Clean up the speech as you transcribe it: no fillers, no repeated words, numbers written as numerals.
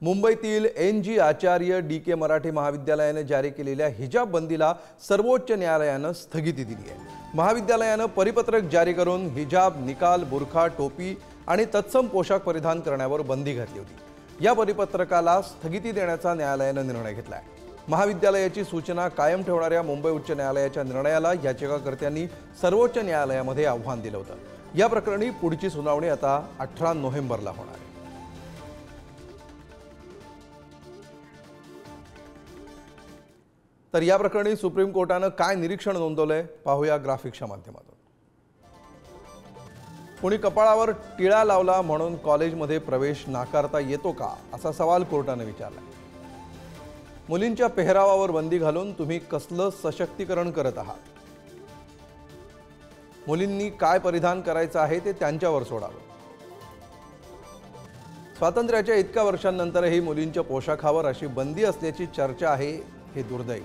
मुंबईतील NG आचार्य DK Marathi महाविद्यालयाने जारी केलेल्या हिजाब बंदीला सर्वोच्च न्यायालयाने स्थगिती दिली आहे। महाविद्यालयाने परिपत्रक जारी करून हिजाब, निकाल, बुरखा, टोपी आणि तत्सम पोशाख परिधान करण्यावर बंदी घातली होती। या परिपत्रकाला स्थगिती देण्याचा न्यायालयाने निर्णय घेतला आहे। महाविद्यालयाची सूचना कायम ठेवणाऱ्या मुंबई उच्च न्यायालयाच्या निर्णयाला याचिकाकर्त्यांनी सर्वोच्च न्यायालयामध्ये आव्हान दिलं होतं। या प्रकरणी पुढची सुनावणी आता 18 नोव्हेंबरला होणार आहे। तर या प्रकरणी सुप्रीम कोर्टाने काय निरीक्षण नोंदवलंय पाहूया ग्राफिक्सच्या माध्यमातून। कोणी कपाळावर टिळा लावला म्हणून कॉलेजमध्ये प्रवेश नाकारता येतो का असा सवाल कोर्टाने विचारला। मुलींच्या पेहरावावर बंदी घालून तुम्ही कसलं सशक्तीकरण करत आहात? मुलींनी काय परिधान करायचं आहे ते त्यांच्यावर सोडावं। स्वातंत्र्याच्या इतक्या वर्षांनंतरही मुलींच्या पोशाखावर अशी बंदी असल्याची चर्चा आहे, हे दुर्दैव।